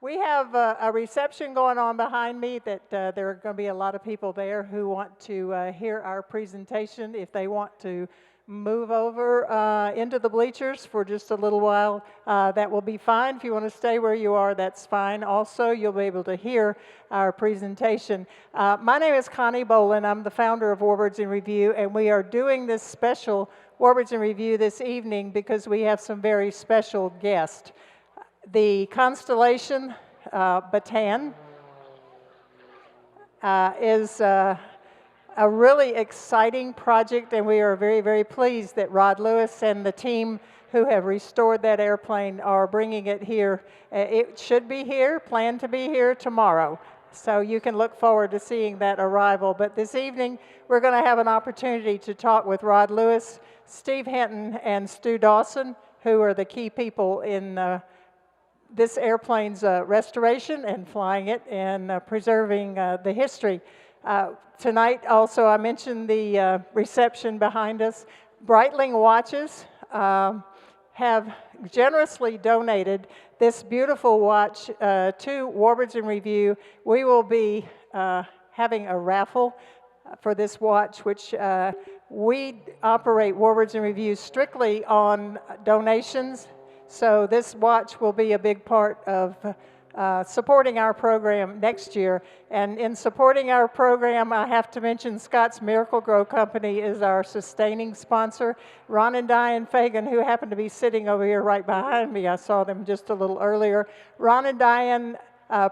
We have a reception going on behind me that there are going to be a lot of people there who want to hear our presentation. If they want to move over into the bleachers for just a little while, that will be fine. If you want to stay where you are, that's fine. Also, you'll be able to hear our presentation. My name is Connie Bolin. I'm the founder of Warbirds in Review, and we are doing this special Warbirds in Review this evening because we have some very special guests. The Constellation, Bataan, is a really exciting project, and we are very, very pleased that Rod Lewis and the team who have restored that airplane are bringing it here. It should be here, planned to be here tomorrow, so you can look forward to seeing that arrival. But this evening, we're going to have an opportunity to talk with Rod Lewis, Steve Hinton, and Stu Dawson, who are the key people in this airplane's restoration and flying it and preserving the history. Tonight, also, I mentioned the reception behind us. Breitling Watches have generously donated this beautiful watch to Warbirds in Review. We will be having a raffle for this watch, which we operate Warbirds in Review strictly on donations. So this watch will be a big part of supporting our program next year. And in supporting our program, I have to mention Scott's Miracle Grow Company is our sustaining sponsor. Ron and Diane Fagan, who happen to be sitting over here right behind me, I saw them just a little earlier. Ron and Diane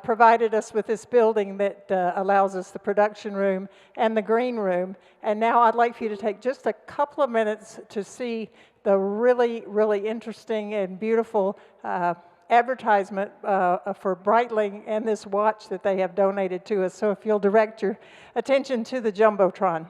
provided us with this building that allows us the production room and the green room. And now I'd like for you to take just a couple of minutes to see the really, really interesting and beautiful advertisement for Breitling and this watch that they have donated to us. So if you'll direct your attention to the Jumbotron.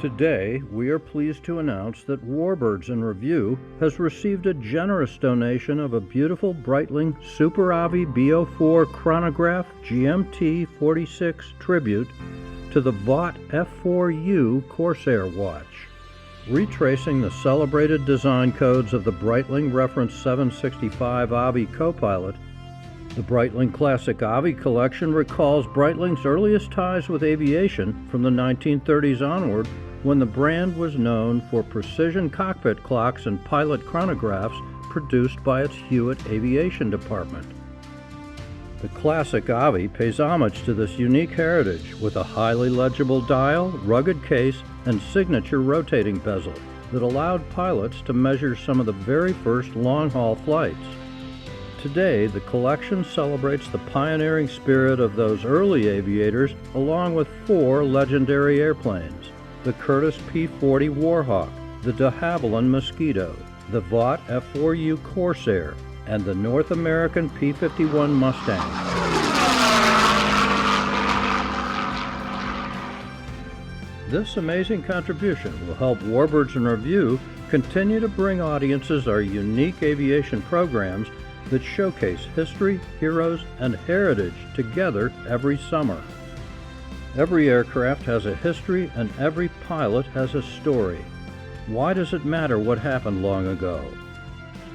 Today, we are pleased to announce that Warbirds in Review has received a generous donation of a beautiful Breitling Super Avi B04 chronograph GMT 46 tribute to the Vought F4U Corsair watch. Retracing the celebrated design codes of the Breitling Reference 765 Avi Copilot, the Breitling Classic Avi collection recalls Breitling's earliest ties with aviation from the 1930s onward, when the brand was known for precision cockpit clocks and pilot chronographs produced by its Hewitt Aviation Department. The Classic Avi pays homage to this unique heritage with a highly legible dial, rugged case, and signature rotating bezel that allowed pilots to measure some of the very first long-haul flights. Today, the collection celebrates the pioneering spirit of those early aviators along with 4 legendary airplanes: the Curtiss P-40 Warhawk, the de Havilland Mosquito, the Vought F4U Corsair, and the North American P-51 Mustang. This amazing contribution will help Warbirds in Review continue to bring audiences our unique aviation programs that showcase history, heroes, and heritage together every summer. Every aircraft has a history and every pilot has a story. Why does it matter what happened long ago?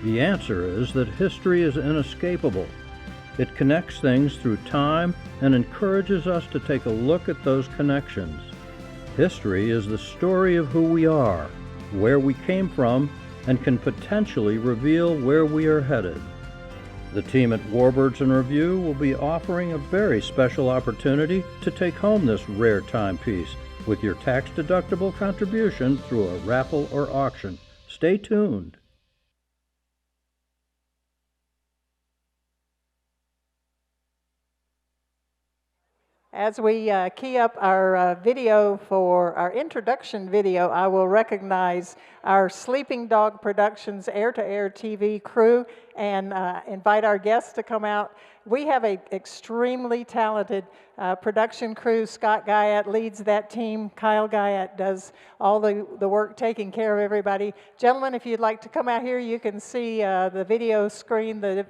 The answer is that history is inescapable. It connects things through time and encourages us to take a look at those connections. History is the story of who we are, where we came from, and can potentially reveal where we are headed. The team at Warbirds in Review will be offering a very special opportunity to take home this rare timepiece with your tax-deductible contribution through a raffle or auction. Stay tuned. As we key up our video for our introduction video, I will recognize our Sleeping Dog Productions air-to-air TV crew and invite our guests to come out. We have an extremely talented production crew. Scott Guyat leads that team. Kyle Guyat does all the work taking care of everybody. Gentlemen, if you'd like to come out here, you can see the video screen, the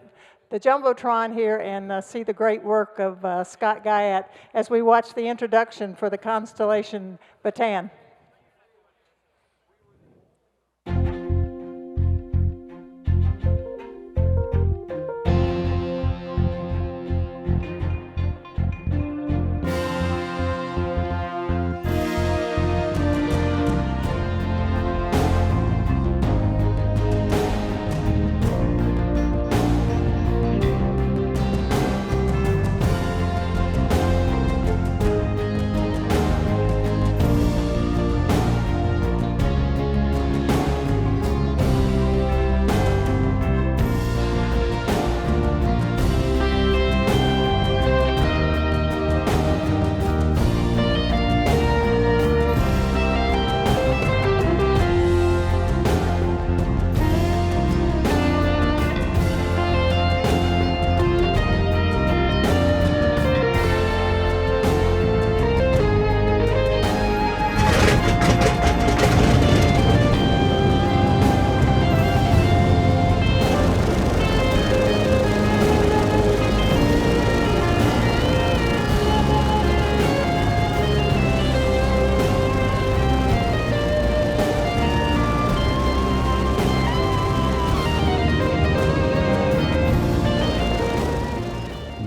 Jumbotron here, and see the great work of Scott Guyat as we watch the introduction for the Constellation Bataan.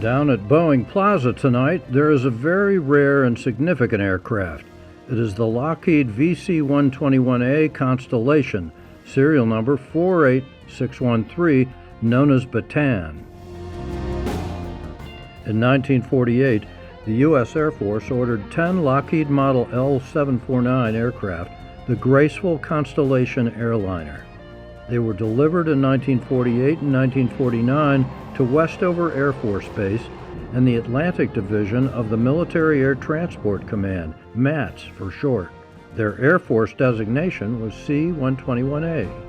Down at Boeing Plaza tonight, there is a very rare and significant aircraft. It is the Lockheed VC-121A Constellation, serial number 48613, known as Bataan. In 1948, the U.S. Air Force ordered 10 Lockheed Model L-749 aircraft, the graceful Constellation airliner. They were delivered in 1948 and 1949 to Westover Air Force Base and the Atlantic Division of the Military Air Transport Command, MATS for short. Their Air Force designation was C-121A.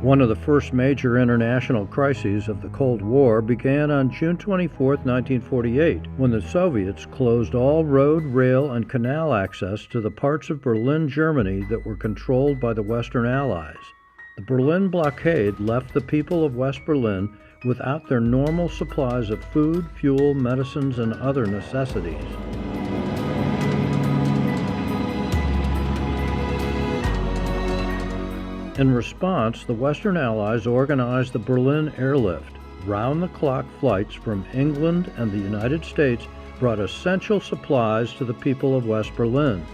One of the first major international crises of the Cold War began on June 24, 1948, when the Soviets closed all road, rail, and canal access to the parts of Berlin, Germany that were controlled by the Western Allies. The Berlin Blockade left the people of West Berlin without their normal supplies of food, fuel, medicines, and other necessities. In response, the Western Allies organized the Berlin Airlift. Round-the-clock flights from England and the United States brought essential supplies to the people of West Berlin.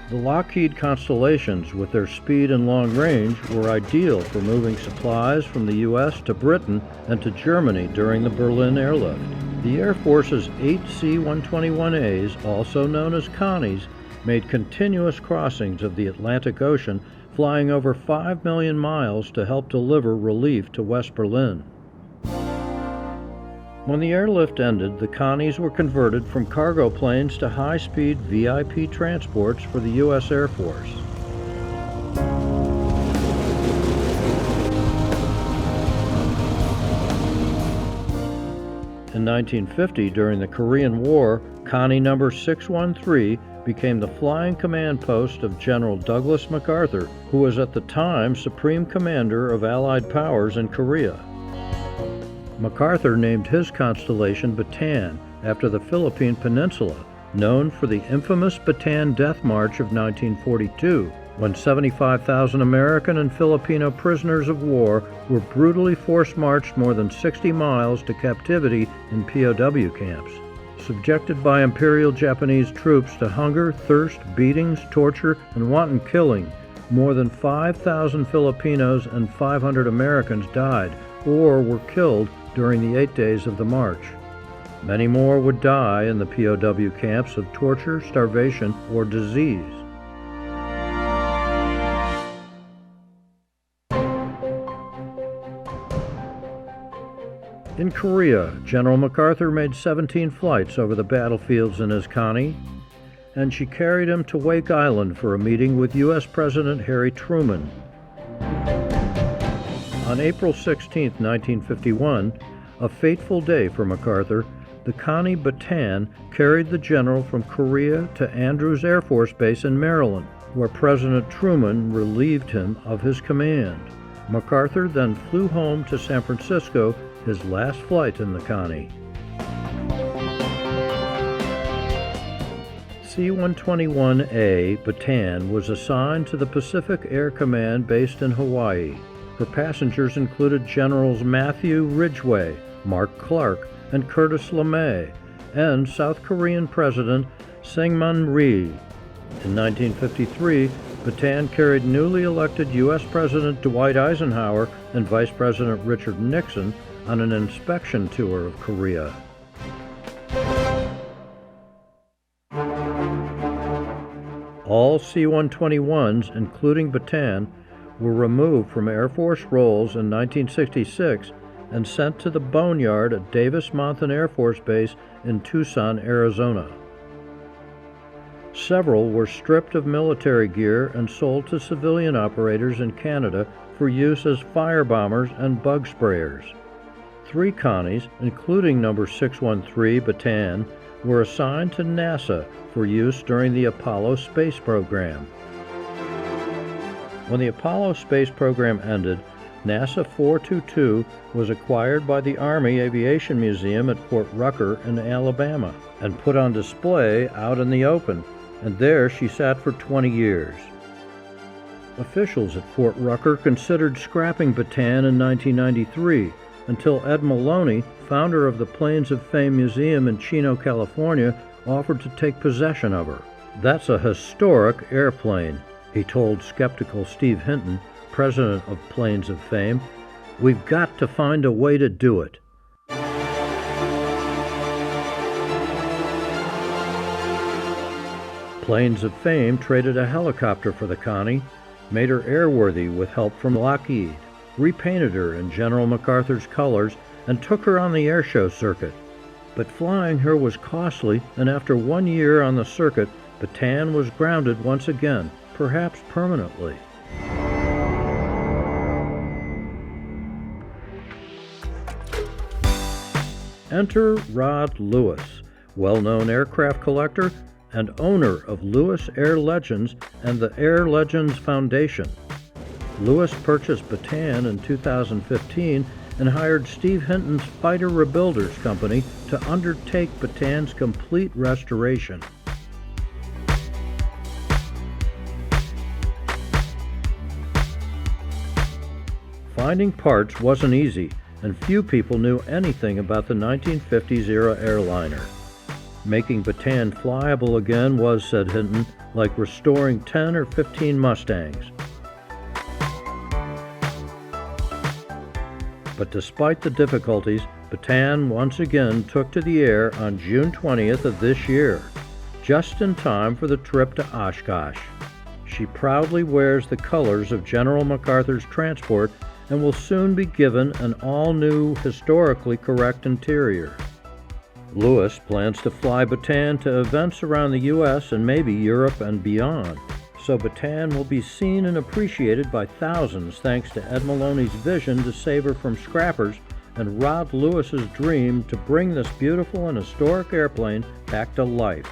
The Lockheed Constellations, with their speed and long range, were ideal for moving supplies from the U.S. to Britain and to Germany during the Berlin Airlift. The Air Force's 8 C-121As, also known as Connies, made continuous crossings of the Atlantic Ocean, flying over 5 million miles to help deliver relief to West Berlin. When the airlift ended, the Connies were converted from cargo planes to high-speed VIP transports for the U.S. Air Force. In 1950, during the Korean War, Connie number 613 became the flying command post of General Douglas MacArthur, who was at the time Supreme Commander of Allied powers in Korea. MacArthur named his constellation Bataan after the Philippine peninsula, known for the infamous Bataan Death March of 1942, when 75,000 American and Filipino prisoners of war were brutally force-marched more than 60 miles to captivity in POW camps. Subjected by Imperial Japanese troops to hunger, thirst, beatings, torture, and wanton killing, more than 5,000 Filipinos and 500 Americans died or were killed during the 8 days of the march. Many more would die in the POW camps of torture, starvation, or disease. In Korea, General MacArthur made 17 flights over the battlefields in his Connie, and she carried him to Wake Island for a meeting with U.S. President Harry Truman. On April 16, 1951, a fateful day for MacArthur, the Connie Bataan carried the general from Korea to Andrews Air Force Base in Maryland, where President Truman relieved him of his command. MacArthur then flew home to San Francisco, his last flight in the Connie. C-121A Bataan was assigned to the Pacific Air Command based in Hawaii. Her passengers included Generals Matthew Ridgway, Mark Clark, and Curtis LeMay, and South Korean President Syngman Rhee. In 1953, Bataan carried newly elected U.S. President Dwight Eisenhower and Vice President Richard Nixon on an inspection tour of Korea. All C-121s, including Bataan, were removed from Air Force rolls in 1966 and sent to the boneyard at Davis-Monthan Air Force Base in Tucson, Arizona. Several were stripped of military gear and sold to civilian operators in Canada for use as firebombers and bug sprayers. 3 Connies, including number 613 Bataan, were assigned to NASA for use during the Apollo space program. When the Apollo space program ended, NASA 422 was acquired by the Army Aviation Museum at Fort Rucker in Alabama and put on display out in the open, and there she sat for 20 years. Officials at Fort Rucker considered scrapping Bataan in 1993 until Ed Maloney, founder of the Planes of Fame Museum in Chino, California, offered to take possession of her. "That's a historic airplane," he told skeptical Steve Hinton, president of Planes of Fame. "We've got to find a way to do it." Planes of Fame traded a helicopter for the Connie, made her airworthy with help from Lockheed, repainted her in General MacArthur's colors, and took her on the airshow circuit. But flying her was costly, and after 1 year on the circuit, Bataan was grounded once again, perhaps permanently. Enter Rod Lewis, well-known aircraft collector and owner of Lewis Air Legends and the Air Legends Foundation. Lewis purchased Bataan in 2015 and hired Steve Hinton's Fighter Rebuilders Company to undertake Bataan's complete restoration. Finding parts wasn't easy, and few people knew anything about the 1950s-era airliner. Making Bataan flyable again was, said Hinton, like restoring 10 or 15 Mustangs. But despite the difficulties, Bataan once again took to the air on June 20th of this year, just in time for the trip to Oshkosh. She proudly wears the colors of General MacArthur's transport and will soon be given an all-new, historically correct interior. Lewis plans to fly Bataan to events around the U.S. and maybe Europe and beyond, so Bataan will be seen and appreciated by thousands thanks to Ed Maloney's vision to save her from scrappers and Rod Lewis's dream to bring this beautiful and historic airplane back to life.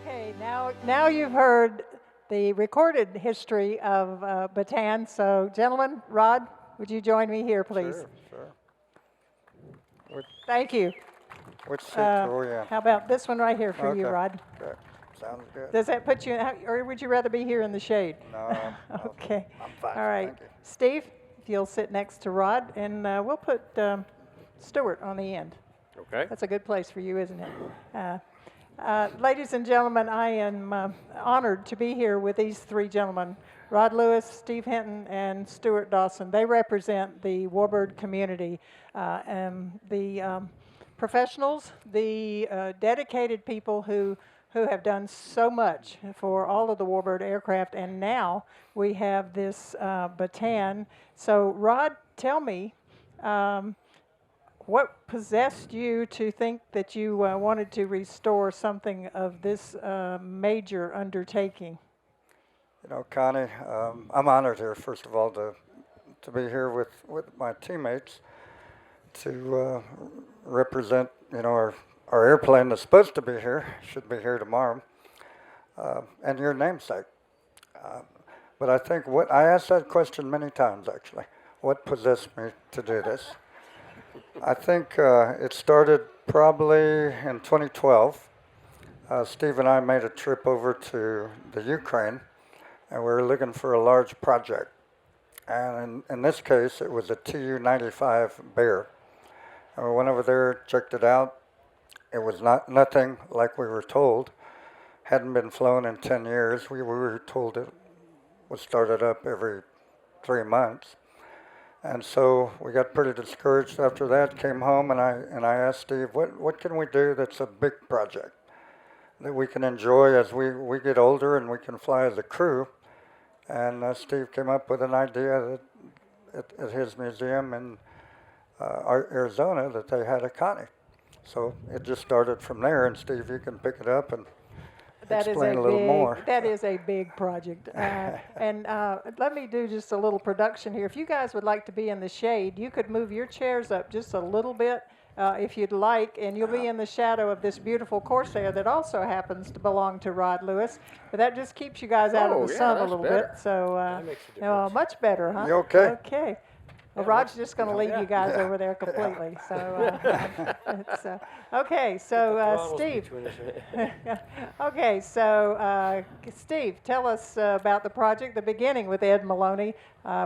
Okay, now you've heard the recorded history of Bataan. So, gentlemen, Rod, would you join me here, please? Sure. Thank you. Which seat are we in? How about this one right here for you, Rod? Okay. Sounds good. Does that put you in, or would you rather be here in the shade? No. Okay. I'm fine. All right. Thank you. Steve, if you'll sit next to Rod, and we'll put Stuart on the end. Okay. That's a good place for you, isn't it? Ladies and gentlemen, I am honored to be here with these three gentlemen, Rod Lewis, Steve Hinton, and Stuart Dawson. They represent the Warbird community, and the professionals, the dedicated people who who have done so much for all of the Warbird aircraft, and now we have this Bataan. So, Rod, tell me, what possessed you to think that you wanted to restore something of this major undertaking? You know, Connie, I'm honored here, first of all, to be here with my teammates to represent, you know, our airplane that's supposed to be here, should be here tomorrow, and your namesake. But I think I asked that question many times, actually. What possessed me to do this? I think it started probably in 2012. Steve and I made a trip over to the Ukraine, and we were looking for a large project. And in this case, it was a Tu-95 Bear. And we went over there, checked it out. It was nothing like we were told. Hadn't been flown in 10 years. We were told it was started up every 3 months. And so we got pretty discouraged after that, came home, and I asked Steve, what can we do that's a big project that we can enjoy as we get older and we can fly as a crew? And Steve came up with an idea that at his museum in Arizona that they had a Connie. So it just started from there, and Steve, you can pick it up and explain a little more. That is a big project. And let me do just a little production here. If you guys would like to be in the shade, you could move your chairs up just a little bit if you'd like, and you'll be in the shadow of this beautiful Corsair that also happens to belong to Rod Lewis. But that just keeps you guys out of the sun a little bit. So that makes a difference. much better, huh? You okay? Okay. Well, Rod's just going to leave you guys over there completely. So, it's, okay. So, Steve. Okay. So, Steve, tell us about the project. The beginning with Ed Maloney,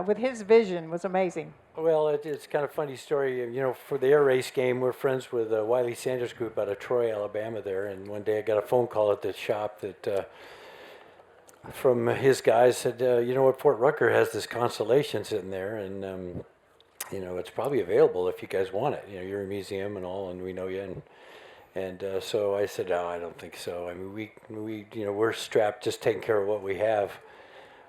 with his vision, was amazing. Well, it's kind of a funny story. You know, for the air race game, we're friends with Wiley Sanders Group out of Troy, Alabama there. And one day I got a phone call at the shop that from his guys said, you know what, Fort Rucker has this Constellation sitting there, and you know, it's probably available if you guys want it. You know, you're a museum and all, and we know you. And so I said, no, I don't think so. I mean, we you know, we're strapped, just taking care of what we have.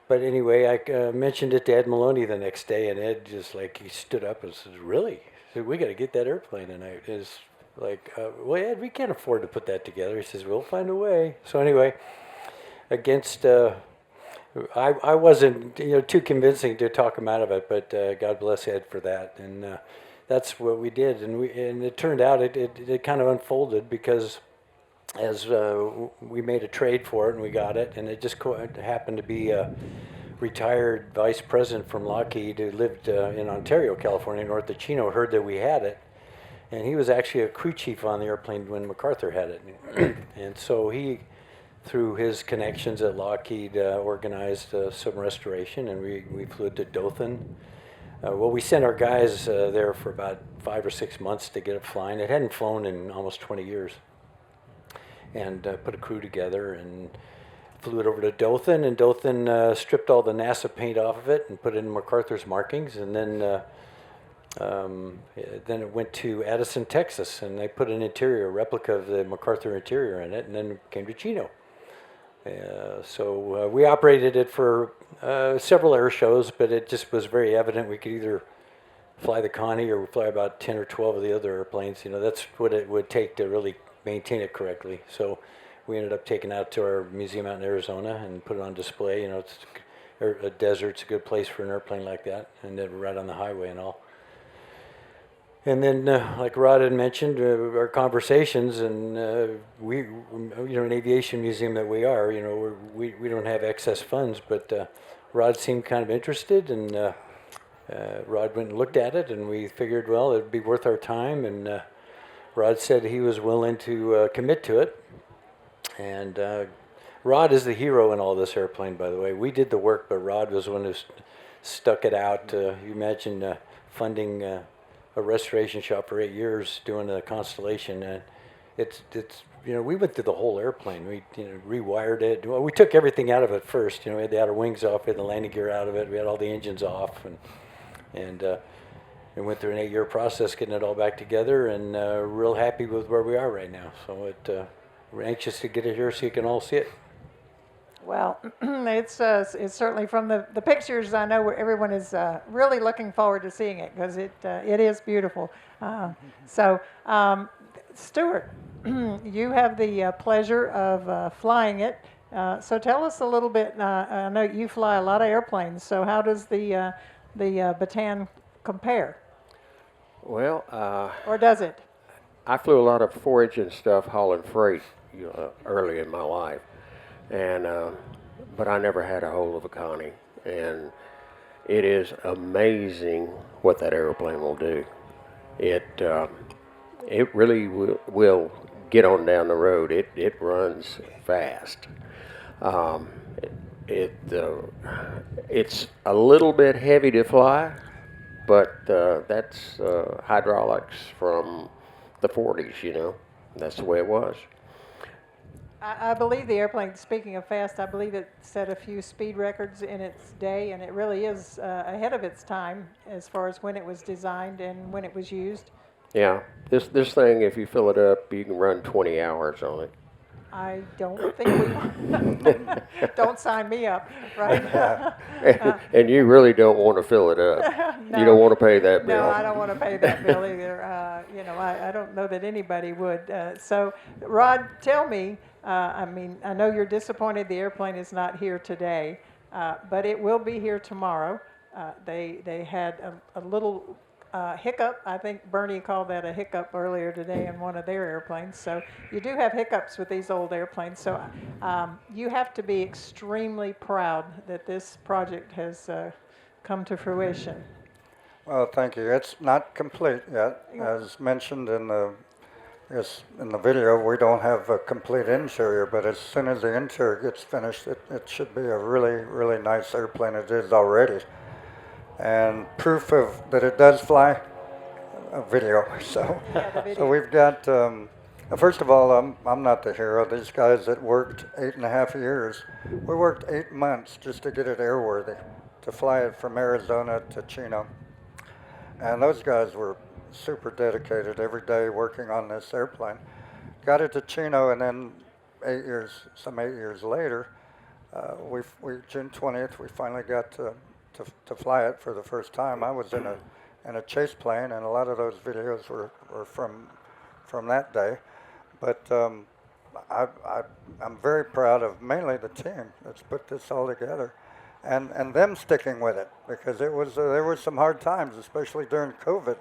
But anyway, I mentioned it to Ed Maloney the next day, and Ed just he stood up and said, really? He said, we got to get that airplane tonight. It's like, well, Ed, we can't afford to put that together. He says, we'll find a way. So anyway, against, I wasn't too convincing to talk him out of it, but God bless Ed for that. And that's what we did. And it turned out it kind of unfolded because as we made a trade for it and we got it, and it just happened to be a retired vice president from Lockheed who lived in Ontario, California, north of Chino, heard that we had it. And he was actually a crew chief on the airplane when MacArthur had it. And so he, through his connections at Lockheed, organized some restoration, and we flew to Dothan. Well, we sent our guys there for about 5 or 6 months to get it flying. It hadn't flown in almost 20 years. And put a crew together and flew it over to Dothan, and Dothan stripped all the NASA paint off of it and put it in MacArthur's markings, and then it went to Addison, Texas, and they put an interior, replica of the MacArthur interior in it, and then it came to Chino. So we operated it for several air shows, but it just was very evident we could either fly the Connie or fly about 10 or 12 of the other airplanes. You know, that's what it would take to really maintain it correctly. So we ended up taking it out to our museum out in Arizona and put it on display. You know, a desert's a good place for an airplane like that, and then right on the highway and all. And then, like Rod had mentioned, our conversations, and we, an aviation museum that we are, we don't have excess funds, but Rod seemed kind of interested, and Rod went and looked at it, and we figured, well, it'd be worth our time, and Rod said he was willing to commit to it. And Rod is the hero in all this airplane, by the way. We did the work, but Rod was the one who stuck it out. You imagine funding a restoration shop for 8 years doing a Constellation, and it's we went through the whole airplane. We rewired it. Well, we took everything out of it first. We had the outer wings off, we had the landing gear out of it, we had all the engines off, and we went through an 8-year process getting it all back together, and real happy with where we are right now. So we're anxious to get it here so you can all see it. Well, it's certainly from the pictures. I know everyone is really looking forward to seeing it because it is beautiful. Stuart, you have the pleasure of flying it. So tell us a little bit. I know you fly a lot of airplanes. So how does the Bataan compare, Well, or does it? I flew a lot of 4-engine stuff hauling freight early in my life, and but I never had a hold of a Connie, and it is amazing what that airplane will do. It really will get on down the road. It runs fast. Um, it's a little bit heavy to fly, but that's hydraulics from the 40s, you know. That's the way it was. I believe the airplane, speaking of fast, I believe it set a few speed records in its day, and it really is ahead of its time as far as when it was designed and when it was used. Yeah, this thing, if you fill it up, you can run 20 hours on it. I don't think we don't sign me up, right? And you really don't want to fill it up. No. You don't want to pay that bill. No, I don't want to pay that bill either. I don't know that anybody would. So, Rod, tell me, I mean, I know you're disappointed the airplane is not here today, but it will be here tomorrow. They had a little hiccup. I think Bernie called that a hiccup earlier today in one of their airplanes. So you do have hiccups with these old airplanes. So you have to be extremely proud that this project has come to fruition. Well, thank you. It's not complete yet. As mentioned in the video, we don't have a complete interior, but as soon as the interior gets finished, it should be a really, really nice airplane. It is already. And proof of that it does fly, a video. So, so we've got. First of all, I'm not the hero. These guys that worked 8.5 years, we worked 8 months just to get it airworthy, to fly it from Arizona to Chino. And those guys were super dedicated every day working on this airplane. Got it to Chino, and then 8 years later, June 20th, we finally got to fly it for the first time. I was in a chase plane, and a lot of those videos were from that day. But I'm very proud of mainly the team that's put this all together, and them sticking with it, because there were some hard times, especially during COVID.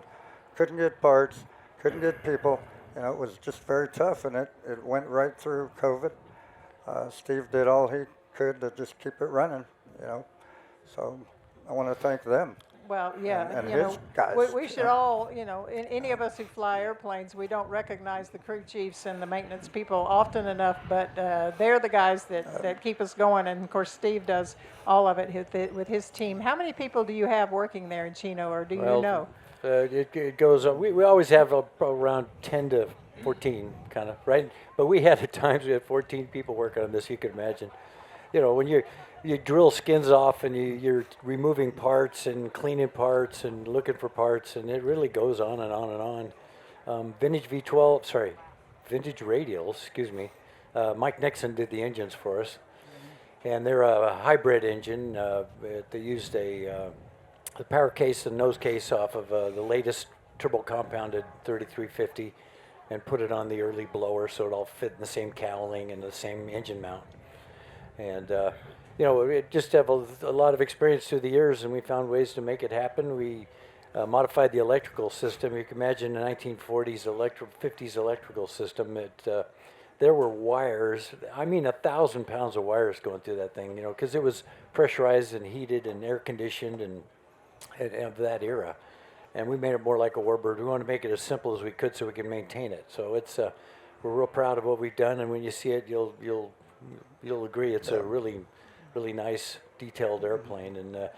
Couldn't get parts, couldn't get people. You know, it was just very tough, and it went right through COVID. Steve did all he could to just keep it running. You know, so I want to thank them. Well, yeah, and you his know, guys. we should all, you know, any of us who fly airplanes, we don't recognize the crew chiefs and the maintenance people often enough, but they're the guys that keep us going. And of course, Steve does all of it with his team. How many people do you have working there in Chino, or do you know? It goes on. We always have around 10 to 14, kind of, right? But we had at times we had 14 people working on this. You could imagine, you know, when you drill skins off and you're removing parts and cleaning parts and looking for parts, and it really goes on and on and on. Vintage radials, excuse me. Mike Nixon did the engines for us, and they're a hybrid engine. They used the power case and nose case off of the latest turbo compounded 3350 and put it on the early blower so it all fit in the same cowling and the same engine mount. And you know, we just have a lot of experience through the years, and we found ways to make it happen. We modified the electrical system. You can imagine the 1940s, 50s electrical system. There were wires, I mean 1,000 pounds of wires going through that thing, you know, because it was pressurized and heated and air conditioned and of that era. And we made it more like a Warbird. We wanted to make it as simple as we could so we can maintain it. So it's we're real proud of what we've done, and when you see it, you'll agree it's a really nice detailed airplane. And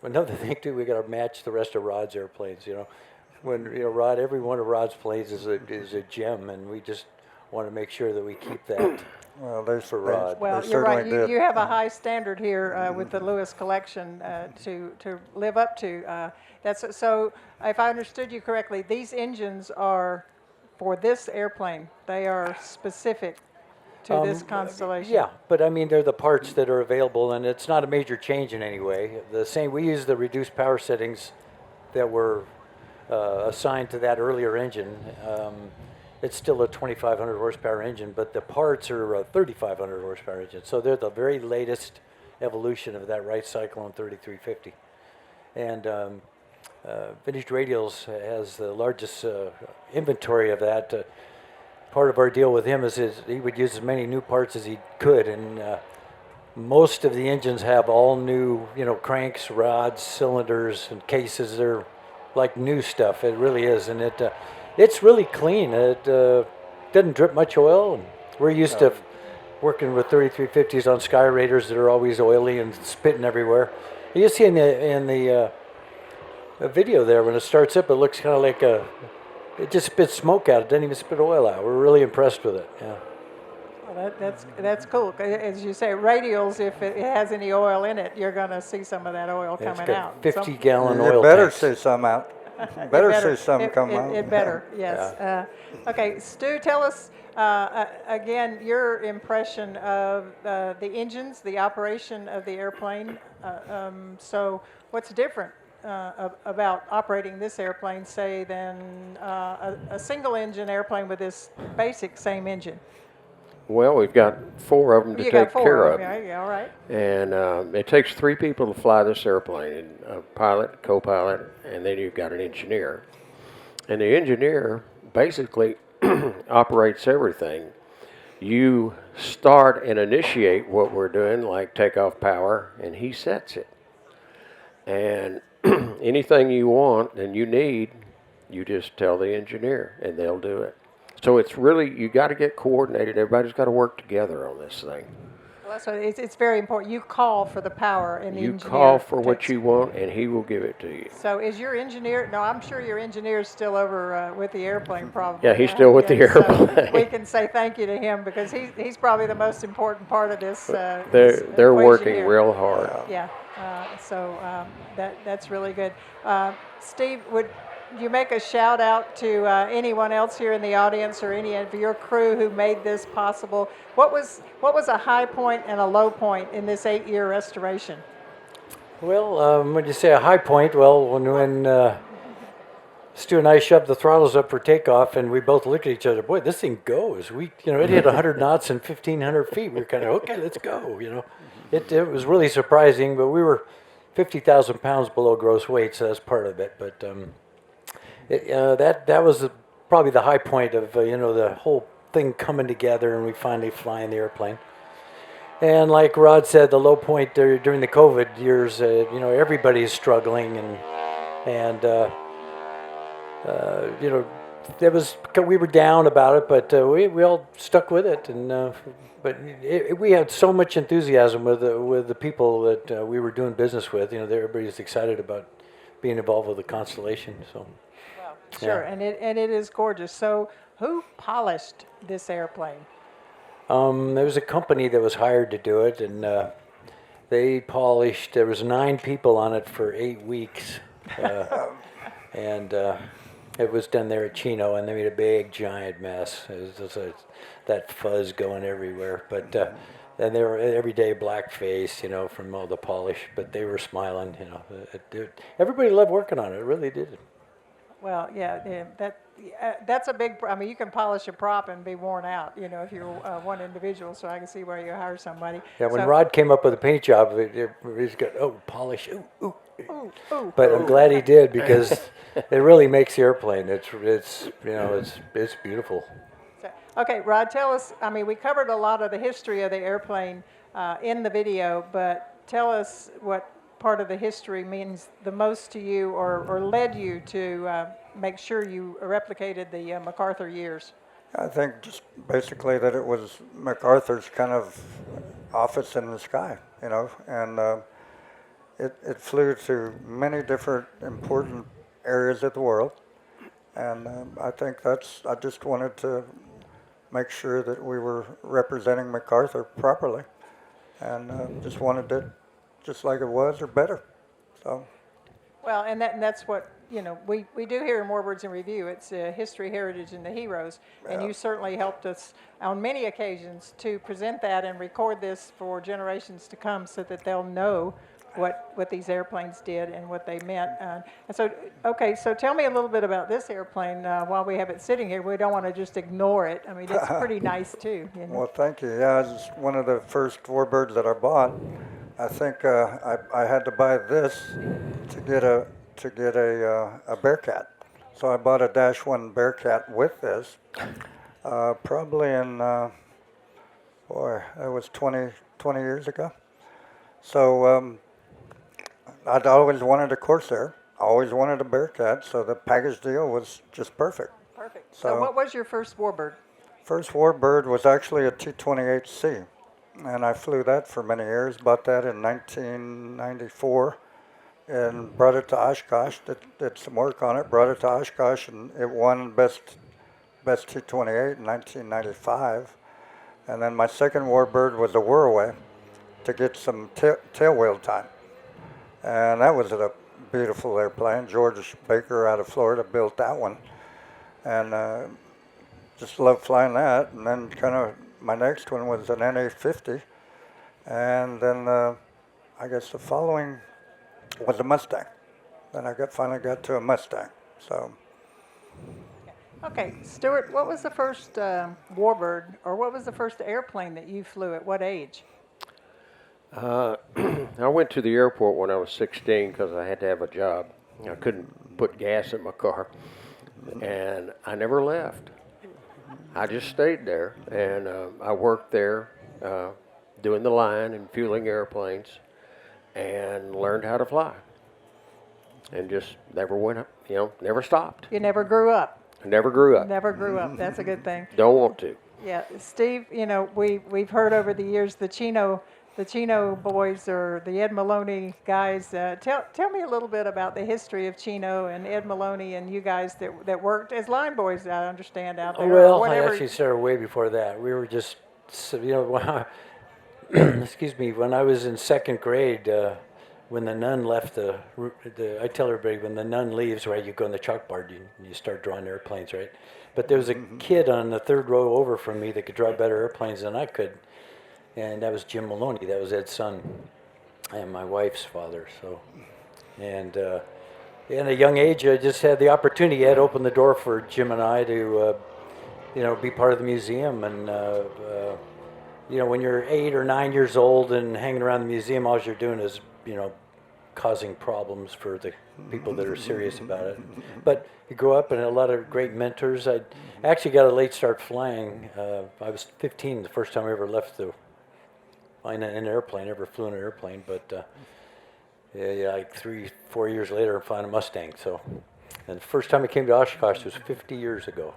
another thing too, we got to match the rest of Rod's airplanes. You know, when Rod, every one of Rod's planes is a gem, and we just want to make sure that we keep that. Well, there's for Rod. Well, you're right. You have a high standard here with the Lewis collection to live up to. So, if I understood you correctly, these engines are for this airplane. They are specific to this Constellation. Yeah, but I mean, they're the parts that are available, and it's not a major change in any way. The same, we use the reduced power settings that were assigned to that earlier engine. It's still a 2,500 horsepower engine, but the parts are a 3,500 horsepower engine. So they're the very latest evolution of that right cyclone 3350. And Vintage Radials has the largest inventory of that. Part of our deal with him is he would use as many new parts as he could, and most of the engines have all new, cranks, rods, cylinders, and cases. They're like new stuff. It really is, and it's really clean. It doesn't drip much oil, and we're used to working with 3350s on Sky Raiders that are always oily and spitting everywhere. You see in the video there, when it starts up, it looks kind of like it just spits smoke out. It doesn't even spit oil out. We're really impressed with it. Yeah. Well, that's cool. As you say, radials, if it has any oil in it, you're going to see some of that oil Yeah, coming out. 50-gallon You oil better tanks. see some out. Better see some come out. It better, yes. Okay, Stu, tell us again your impression of the engines, the operation of the airplane. So, what's different about operating this airplane, say, than a single-engine airplane with this basic same engine? Well, we've got 4 of them to You take got 4 care of of. them, yeah, all right. And it takes 3 people to fly this airplane, a pilot, co-pilot, and then you've got an engineer. And the engineer basically operates everything. You start and initiate what we're doing, like takeoff power, and he sets it. And anything you want and you need, you just tell the engineer, and they'll do it. So it's really, you got to get coordinated. Everybody's got to work together on this thing. Well, that's what it's very important. You call for the power, and the You engineer call for what takes- you want, and he will give it to you. So is your engineer? No, I'm sure your engineer is still over with the airplane, probably. Yeah, he's still with the so airplane. we can say thank you to him because he's probably the most important part of this. They're equation working here. real hard. Yeah. That's really good. Steve, would you make a shout out to anyone else here in the audience or any of your crew who made this possible? What was a high point and a low point in this 8-year restoration? Well, when you say a high point, well, when Stu and I shoved the throttles up for takeoff, and we both looked at each other. Boy, this thing goes. It hit 100 knots and 1,500 feet. We were kind of okay. Let's go. It was really surprising, but we were 50,000 pounds below gross weight, so that's part of it. But that was probably the high point of the whole thing coming together, and we finally flying the airplane. And like Rod said, the low point during the COVID years, everybody's struggling, and we were down about it, but we all stuck with it, and we had so much enthusiasm with the people that we were doing business with. Everybody's excited about being involved with the Constellation. So. Sure, Yeah. and it is gorgeous. So, who polished this airplane? There was a company that was hired to do it, and they polished. There was 9 people on it for 8 weeks, and it was done there at Chino, and they made a big giant mess. It was just that fuzz going everywhere. But and they were everyday black face, from all the polish. But they were smiling. Everybody loved working on it. It really did. Well, that's a big. I mean, you can polish a prop and be worn out, if you're one individual. So I can see where you hire somebody. Yeah, when Rod came up with a paint job, he's got polish. Ooh. Ooh. But I'm glad he did because it really makes the airplane. It's beautiful. Okay, Rod, tell us. I mean, we covered a lot of the history of the airplane in the video, but tell us what part of the history means the most to you, or led you to make sure you replicated the MacArthur years. I think just basically that it was MacArthur's kind of office in the sky, and it flew to many different important areas of the world, and I think I just wanted to make sure that we were representing MacArthur properly, and just wanted it just like it was or better. So. Well, and that's what, we do here in Warbirds in Review. It's history, heritage, and the heroes. And you certainly helped us on many occasions to present that and record this for generations to come so that they'll know what these airplanes did and what they meant. And so, okay, so tell me a little bit about this airplane while we have it sitting here. We don't want to just ignore it. I mean, it's pretty nice too. Well, thank you. Yeah, it's one of the first Warbirds that I bought. I think I had to buy this to get a Bearcat. So I bought a -1 Bearcat with this, probably in that was 20 years ago. So I'd always wanted a Corsair, always wanted a Bearcat, so the package deal was just perfect. Perfect. So what was your first Warbird? First Warbird was actually a T-28C, and I flew that for many years. Bought that in 1994 and brought it to Oshkosh, did some work on it, brought it to Oshkosh, and it won best T-28 in 1995. And then my second Warbird was a Whirlaway to get some tailwheel time. And that was a beautiful airplane. George Baker out of Florida built that one. And just loved flying that. And then kind of my next one was an NA-50. And then I guess the following was a Mustang. Then I finally got to a Mustang. So. Okay, Stuart, what was the first Warbird, or what was the first airplane that you flew at what age? I went to the airport when I was 16 because I had to have a job. I couldn't put gas in my car, and I never left. I just stayed there, and I worked there doing the line and fueling airplanes, and learned how to fly, and just never went up. Never stopped. You never grew up. I never grew up. Never grew up. That's a good thing. Don't want to. Yeah, Steve. We've heard over the years the Chino boys, or the Ed Maloney guys. Tell me a little bit about the history of Chino and Ed Maloney and you guys that worked as line boys, I understand, out there. Well, I actually started way before that. We were just, excuse me, when I was in second grade, when the nun left I tell everybody, when the nun leaves, right, you go on the chalkboard, you start drawing airplanes, right? But there was a kid on the third row over from me that could draw better airplanes than I could. And that was Jim Maloney. That was Ed's son and my wife's father. So, and in a young age, I just had the opportunity. Ed opened the door for Jim and I to, be part of the museum. And when you're 8 or 9 years old and hanging around the museum, all you're doing is, causing problems for the people that are serious about it. But you grow up and a lot of great mentors. I actually got a late start flying. I was 15 the first time I ever left the in an airplane, ever flew in an airplane, but like 3-4 years later, I'm flying a Mustang. So, and the first time I came to Oshkosh was 50 years ago.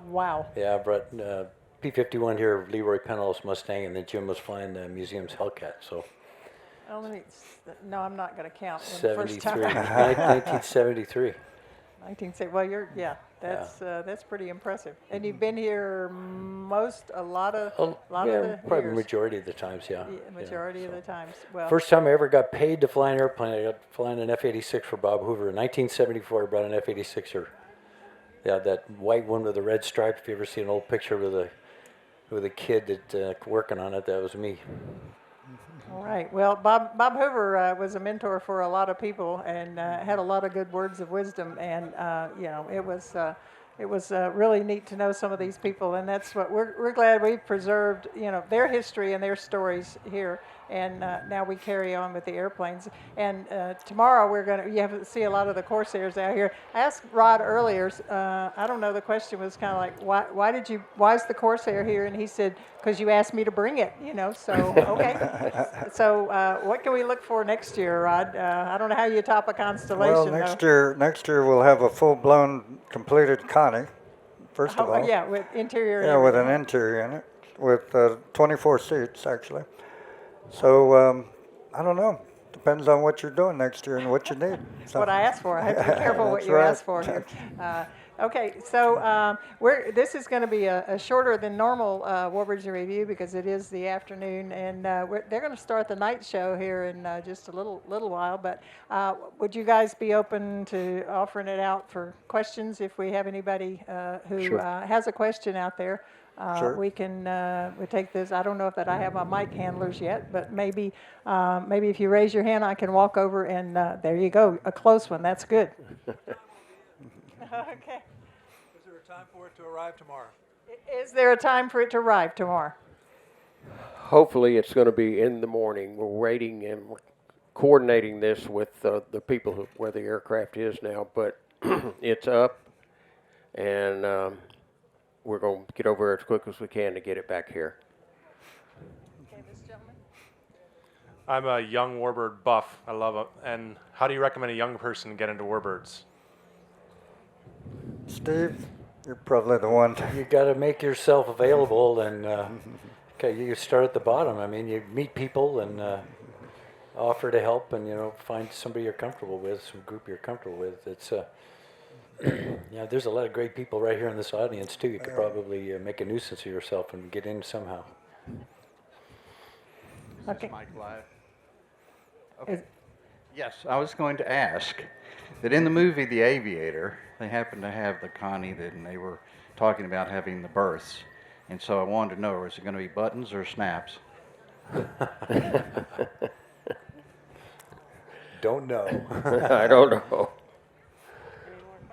Wow. Yeah, I brought P-51 here, Leroy Penhal's Mustang, and then Jim was flying the museum's Hellcat. So. No, I'm not going to count. 73, 1973. 1970. Well, that's pretty impressive. And you've been here a lot of the probably years. Majority of the times, yeah. Majority of the times. Well, first time I ever got paid to fly an airplane, I got flying an F-86 for Bob Hoover. In 1974, I brought an F-86er. Yeah, that white one with the red stripe. If you ever see an old picture with a kid that working on it, that was me. All right. Well, Bob Hoover was a mentor for a lot of people and had a lot of good words of wisdom. And it was really neat to know some of these people. And that's what we're glad we've preserved, their history and their stories here. And now we carry on with the airplanes. And tomorrow you have to see a lot of the Corsairs out here. I asked Rod earlier. I don't know. The question was kind of like, why is the Corsair here? And he said, because you asked me to bring it. So okay. So what can we look for next year, Rod? I don't know how you top a Constellation. Well, next year we'll have a full-blown completed Connie. First of all. Yeah, with interior. Yeah, with an interior in it, with 24 seats actually. So, I don't know. Depends on what you're doing next year and what you need. That's what I asked for. I have to be careful what you ask for here. Okay, so this is going to be a shorter than normal Warbirds in Review because it is the afternoon, and they're going to start the night show here in just a little while. But would you guys be open to offering it out for questions if we have anybody who Sure. has a question out there? Sure. We can we take this. I don't know if that I have my mic handlers yet, but maybe if you raise your hand, I can walk over and there you go, a close one. That's good. Okay. Is there a time for it to arrive tomorrow? Is there a time for it to arrive tomorrow? Hopefully, it's going to be in the morning. We're waiting and we're coordinating this with the people where the aircraft is now, but it's up, and we're going to get over as quick as we can to get it back here. Okay, this gentleman. I'm a young Warbird buff. I love it. And how do you recommend a young person get into Warbirds? Steve, you're probably the one. You got to make yourself available, and okay, you start at the bottom. I mean, you meet people and offer to help, and find somebody you're comfortable with, some group you're comfortable with. It's there's a lot of great people right here in this audience too. You could probably make a nuisance of yourself and get in somehow. Okay. Mic live? Okay. Yes, I was going to ask that in the movie The Aviator, they happened to have the Connie and they were talking about having the berths. And so I wanted to know, is it going to be buttons or snaps? Don't know. I don't know.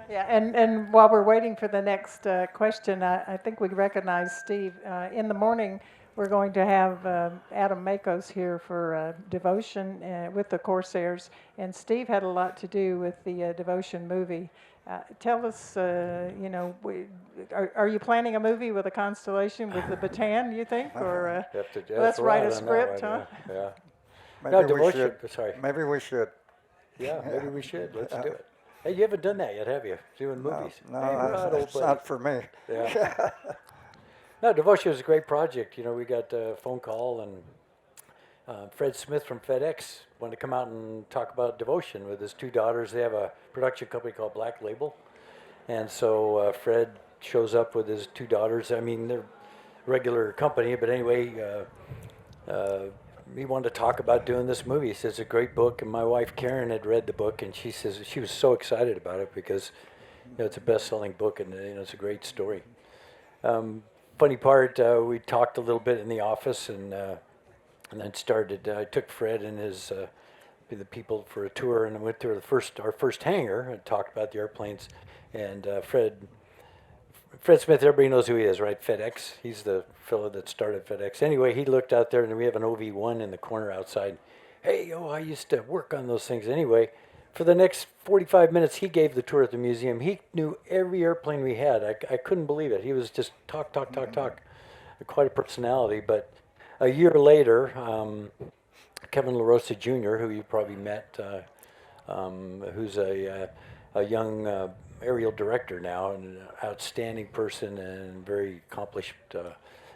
Yeah, and while we're waiting for the next question, I think we recognize Steve. In the morning, we're going to have Adam Makos here for Devotion with the Corsairs, and Steve had a lot to do with the Devotion movie. Tell us, are you planning a movie with a Constellation with the Bataan, you think? Or let's write a script, huh? Yeah. Maybe No, we Devotion. should. Sorry. Maybe we should. Yeah, maybe we should. Let's do it. Hey, you haven't done that yet, have you? Doing movies? No, Hey, Rod, old it's buddy. not for me. Yeah. No, Devotion is a great project. We got a phone call, and Fred Smith from FedEx wanted to come out and talk about Devotion with his two daughters. They have a production company called Black Label. And so Fred shows up with his two daughters. I mean, they're regular company, but anyway, he wanted to talk about doing this movie. He says it's a great book, and my wife Karen had read the book, and she says she was so excited about it because it's a best-selling book, and it's a great story. Funny part, we talked a little bit in the office, and then started. I took Fred and the people for a tour, and went to our first hangar and talked about the airplanes. And Fred Smith, everybody knows who he is, right? FedEx. He's the fellow that started FedEx. Anyway, he looked out there, and we have an OV-1 in the corner outside. Hey, I used to work on those things. Anyway, for the next 45 minutes, he gave the tour at the museum. He knew every airplane we had. I couldn't believe it. He was just talk. Quite a personality. But a year later, Kevin LaRosa Jr., who you probably met, who's a young aerial director now, and an outstanding person and very accomplished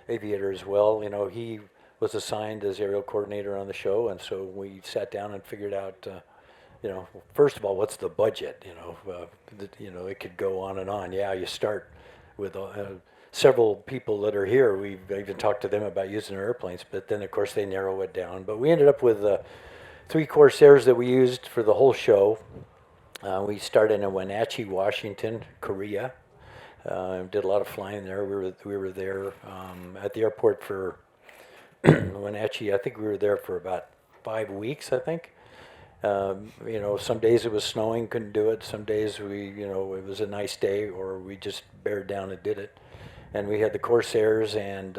aviator as well. He was assigned as aerial coordinator on the show, and so we sat down and figured out, first of all, what's the budget? It could go on and on. Yeah, you start with several people that are here. We've even talked to them about using our airplanes, but then of course they narrow it down. But we ended up with 3 Corsairs that we used for the whole show. We started in Wenatchee, Washington, Korea. Did a lot of flying there. We were there at the airport for Wenatchee. I think we were there for about 5 weeks. I think. Some days it was snowing, couldn't do it. Some days it was a nice day, or we just bared down and did it. And we had the Corsairs and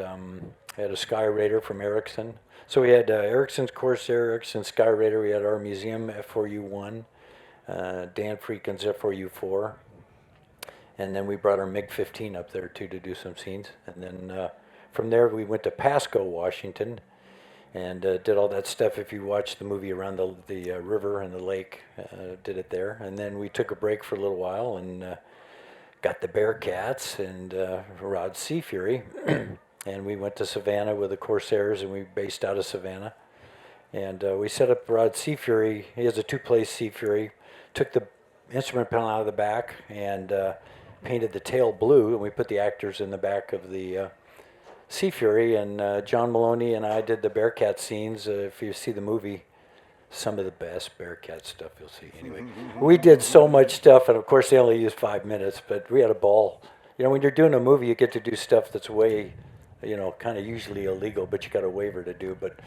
had a Sky Raider from Ericsson. So we had Ericsson's Corsair, Ericsson Sky Raider. We had our museum F4U1. Dan Freakin's F4U4, and then we brought our MiG-15 up there too to do some scenes, and then from there we went to Pasco, Washington, and did all that stuff. If you watch the movie around the river and the lake, did it there, and then we took a break for a little while and got the Bearcats and Rod Sea Fury, and we went to Savannah with the Corsairs, and we based out of Savannah, and we set up Rod Sea Fury. He has a 2-place Sea Fury. Took the instrument panel out of the back and painted the tail blue, and we put the actors in the back of the Sea Fury, and John Maloney and I did the Bearcat scenes. If you see the movie, some of the best Bearcat stuff you'll see. Anyway, we did so much stuff, and of course they only used 5 minutes, but we had a ball. You know, when you're doing a movie, you get to do stuff that's way, you know, kind of usually illegal, but you got a waiver to do. But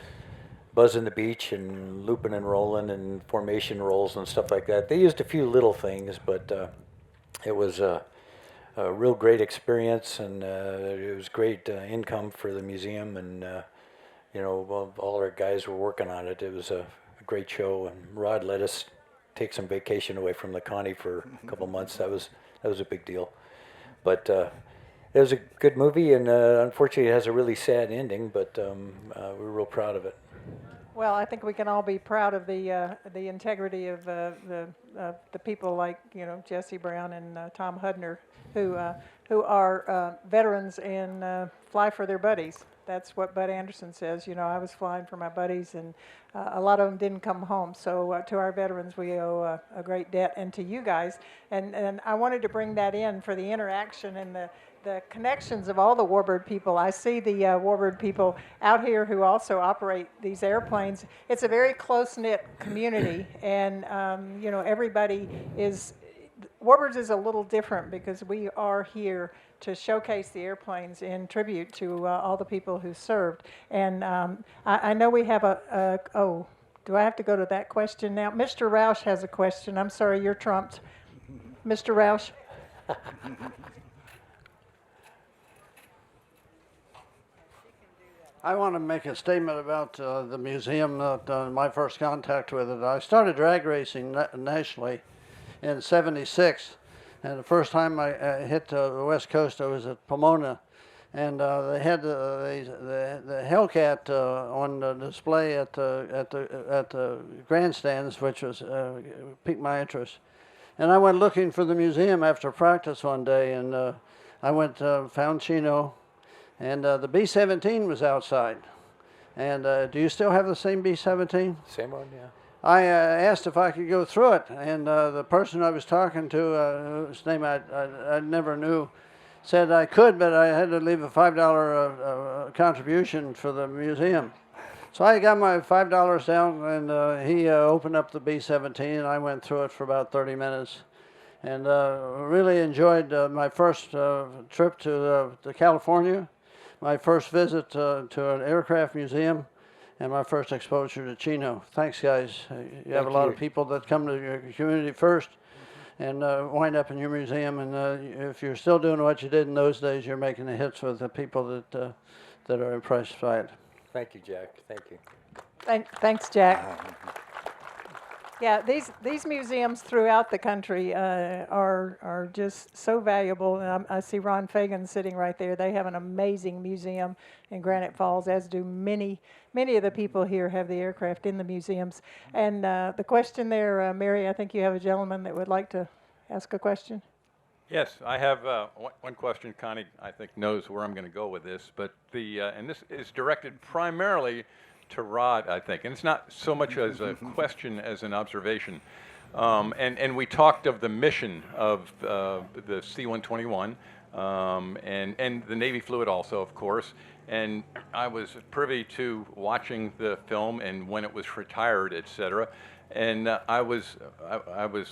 buzzing the beach and looping and rolling and formation rolls and stuff like that. They used a few little things, but it was a real great experience, and it was great income for the museum, and you know, all our guys were working on it. It was a great show, and Rod let us take some vacation away from the Connie for a couple months. That was a big deal, but it was a good movie, and unfortunately it has a really sad ending, but we're real proud of it. Well, I think we can all be proud of the integrity of the people like, you know, Jesse Brown and Tom Hudner, who are veterans and fly for their buddies. That's what Bud Anderson says. You know, I was flying for my buddies, and a lot of them didn't come home. So to our veterans, we owe a great debt, and to you guys. And I wanted to bring that in for the interaction and the connections of all the Warbird people. I see the Warbird people out here who also operate these airplanes. It's a very close-knit community, and you know, everybody is. Warbirds is a little different because we are here to showcase the airplanes in tribute to all the people who served. And I know we have oh, do I have to go to that question now? Mr. Roush has a question. I'm sorry, you're trumped. Mr. Roush. I want to make a statement about the museum, my first contact with it. I started drag racing nationally in '76, and the first time I hit the West Coast, I was at Pomona, and they had the Hellcat on the display at the grandstands, which was piqued my interest. And I went looking for the museum after practice one day, and I went found Chino, and the B-17 was outside. And do you still have the same B-17? Same one, yeah. I asked if I could go through it, and the person I was talking to, whose name I never knew, said I could, but I had to leave a $5 contribution for the museum. So I got my $5 down, and he opened up the B-17, and I went through it for about 30 minutes. And really enjoyed my first trip to California, my first visit to an aircraft museum, and my first exposure to Chino. Thanks, guys. You have a lot of people that come to your community first and wind up in your museum. And if you're still doing what you did in those days, you're making the hits with the people that are impressed by it. Thank you, Jack. Thank you. Thanks, Jack. Yeah, these museums throughout the country are just so valuable. And I see Ron Fagan sitting right there. They have an amazing museum in Granite Falls, as do many of the people here have the aircraft in the museums. And the question there, Mary, I think you have a gentleman that would like to ask a question. Yes, I have one question. Connie, I think, knows where I'm going to go with this, but and this is directed primarily to Rod, I think, and it's not so much as a question as an observation. And we talked of the mission of the C-121, and the Navy flew it also, of course. And I was privy to watching the film and when it was retired, etc. And I was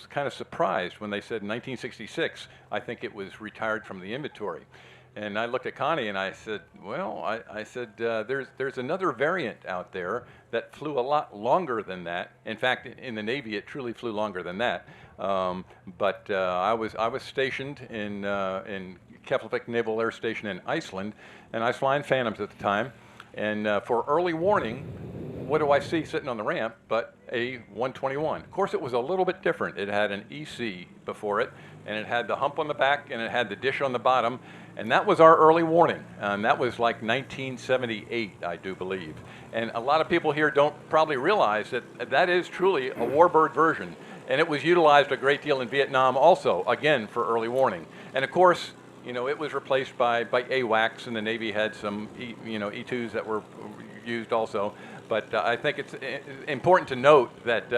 kind of surprised when they said in 1966, I think it was retired from the inventory. And I looked at Connie and I said, well, I said, there's another variant out there that flew a lot longer than that. In fact, in the Navy, it truly flew longer than that. But I was stationed in Keflavik Naval Air Station in Iceland, and I was flying Phantoms at the time. And for early warning, what do I see sitting on the ramp but a 121? Of course, it was a little bit different. It had an EC before it, and it had the hump on the back, and it had the dish on the bottom. And that was our early warning. That was like 1978, I do believe. And a lot of people here don't probably realize that that is truly a Warbird version. And it was utilized a great deal in Vietnam also, again, for early warning. And of course, you know, it was replaced by AWACS, and the Navy had some E2s that were used also. But I think it's important to note that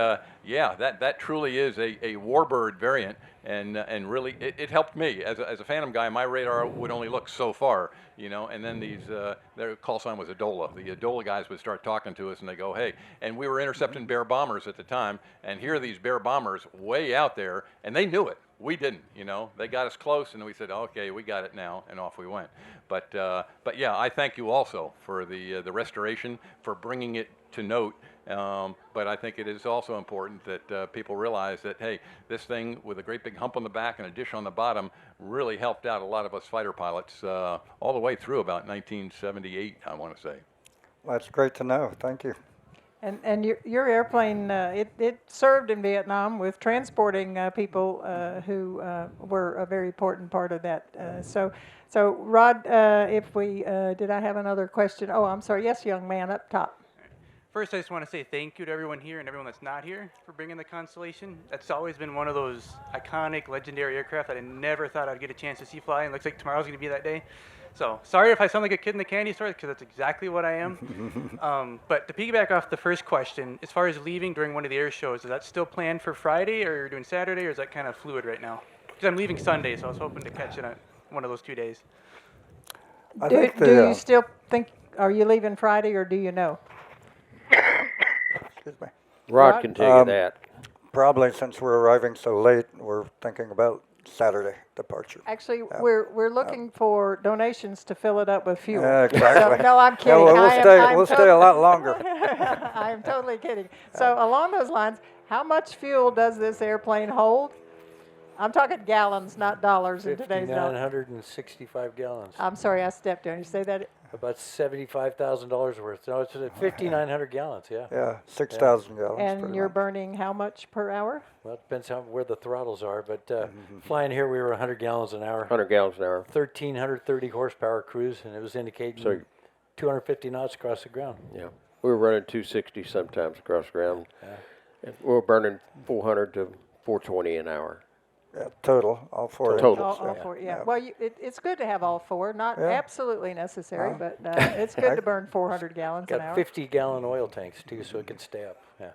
yeah, that truly is a Warbird variant, and really it helped me as a Phantom guy. My radar would only look so far, and then their call sign was Adola. The Adola guys would start talking to us, and they go, hey, and we were intercepting Bear bombers at the time, and here are these Bear bombers way out there, and they knew it. We didn't, They got us close, and we said, okay, we got it now, and off we went. But yeah, I thank you also for the restoration, for bringing it to note. But I think it is also important that people realize that, hey, this thing with a great big hump on the back and a dish on the bottom really helped out a lot of us fighter pilots all the way through about 1978, I want to say. Well, that's great to know. Thank you. And your airplane, it served in Vietnam with transporting people who were a very important part of that. So Rod, if we, did I have another question? Oh, I'm sorry. Yes, young man up top. First, I just want to say thank you to everyone here and everyone that's not here for bringing the Constellation. That's always been one of those iconic, legendary aircraft that I never thought I'd get a chance to see fly, and looks like tomorrow's going to be that day. So sorry if I sound like a kid in the candy store, because that's exactly what I am. But to piggyback off the first question, as far as leaving during one of the air shows, is that still planned for Friday, or you're doing Saturday, or is that kind of fluid right now? Because I'm leaving Sunday, so I was hoping to catch it on one of those 2 days. Do you still think, are you leaving Friday, or do you know? Excuse me. Rod can tell you that. Probably, since we're arriving so late, we're thinking about Saturday departure. Actually, we're looking for donations to fill it up with fuel. Yeah, exactly. So, no, I'm kidding. Yeah, well, we'll stay a lot longer. I'm totally kidding. So along those lines, how much fuel does this airplane hold? I'm talking gallons, not dollars in today's dollars. 5,965 gallons. I'm sorry, I stepped on you. Say that. About $75,000 worth. No, it's 5,900 gallons, yeah. Yeah, 6,000 gallons. And you're burning how much per hour? Well, it depends on where the throttles are, but flying here, we were 100 gallons an hour. 100 gallons an hour. 1,330 horsepower cruise, and it was indicating 250 knots across the ground. Yeah, we were running 260 sometimes across the ground. Yeah. We were burning 400 to 420 an hour. Yeah, total, all four. Total. All four, yeah. Well, it's good to have all four. Not absolutely necessary, but it's good to burn 400 gallons an hour. Got 50-gallon oil tanks, too, so it can stay up. Yeah.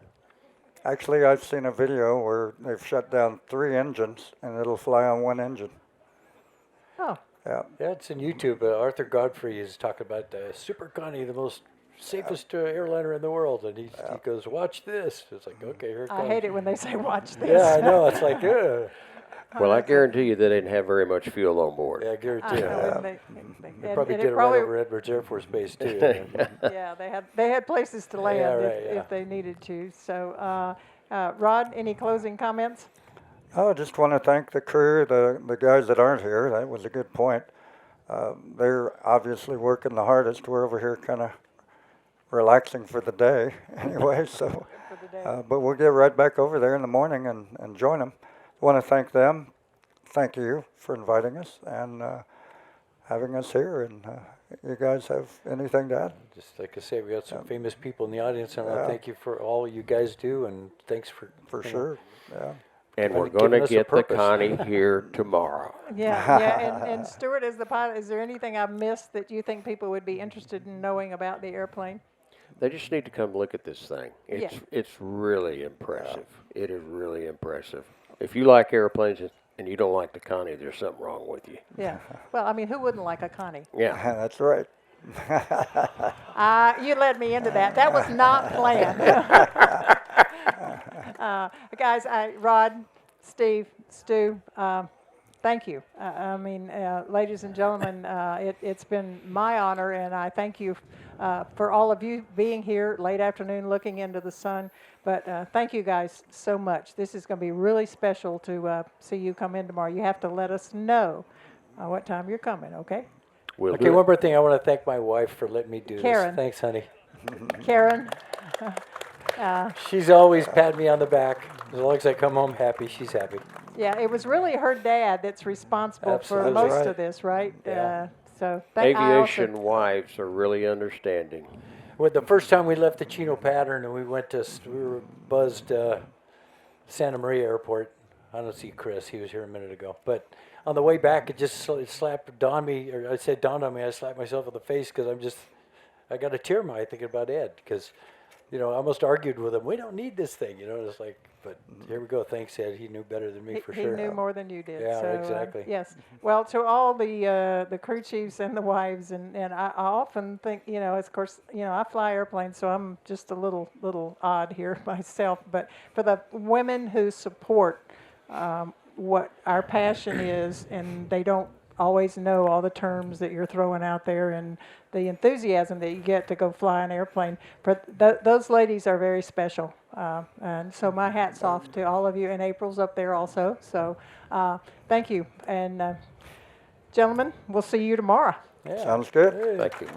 Actually, I've seen a video where they've shut down 3 engines, and it'll fly on 1 engine. Oh. Yeah. Yeah, it's in YouTube. Arthur Godfrey is talking about Super Connie, the most safest airliner in the world, and he goes, watch this. It's like, okay, here it comes. I hate it when they say watch this. Yeah, I know. It's like, Well, I guarantee you they didn't have very much fuel on board. Yeah, I guarantee you. They probably did it right over Edwards Air Force Base, too. Yeah, they had places to land if they needed to. So, Rod, any closing comments? I just want to thank the crew, the guys that aren't here. That was a good point. They're obviously working the hardest. We're over here kind of relaxing for the day anyway. So, but we'll get right back over there in the morning and join them. I want to thank them. Thank you for inviting us and having us here. And you guys have anything to add? Just like I say, we got some famous people in the audience, and I want to thank you for all you guys do, and thanks for sure. Yeah. And we're going to get the Connie here tomorrow. Yeah. And Stuart, as the pilot, is there anything I've missed that you think people would be interested in knowing about the airplane? They just need to come look at this thing. It's really impressive. It is really impressive. If you like airplanes and you don't like the Connie, there's something wrong with you. Yeah. Well, I mean, who wouldn't like a Connie? Yeah. That's right. You led me into that. That was not planned. Guys, Rod, Steve, Stu, thank you. I mean, ladies and gentlemen, it's been my honor, and I thank you for all of you being here late afternoon looking into the sun. But thank you guys so much. This is going to be really special to see you come in tomorrow. You have to let us know what time you're coming, okay? Okay, one more thing. I want to thank my wife for letting me do Karen. this. Thanks, honey. Karen. She's always patting me on the back. As long as I come home happy, she's happy. Yeah, it was really her dad that's responsible for most of this, right? Yeah. So aviation wives are really understanding. Well, the first time we left the Chino Pattern and we were buzzed Santa Maria Airport. I don't see Chris. He was here a minute ago. But on the way back, it just dawned on me. I slapped myself in the face because I got a tear in my eye thinking about Ed because I almost argued with him. We don't need this thing, It's like, but here we go. Thanks, Ed. He knew better than me for sure. He knew more than you did. Yeah, so, exactly. Yes. Well, to all the crew chiefs and the wives, and I often think, of course, I fly airplanes, so I'm just a little odd here myself. But for the women who support what our passion is, and they don't always know all the terms that you're throwing out there and the enthusiasm that you get to go fly an airplane. For those ladies are very special. And so my hat's off to all of you, and April's up there also. So thank you. And gentlemen, we'll see you tomorrow. Sounds good. Thank you.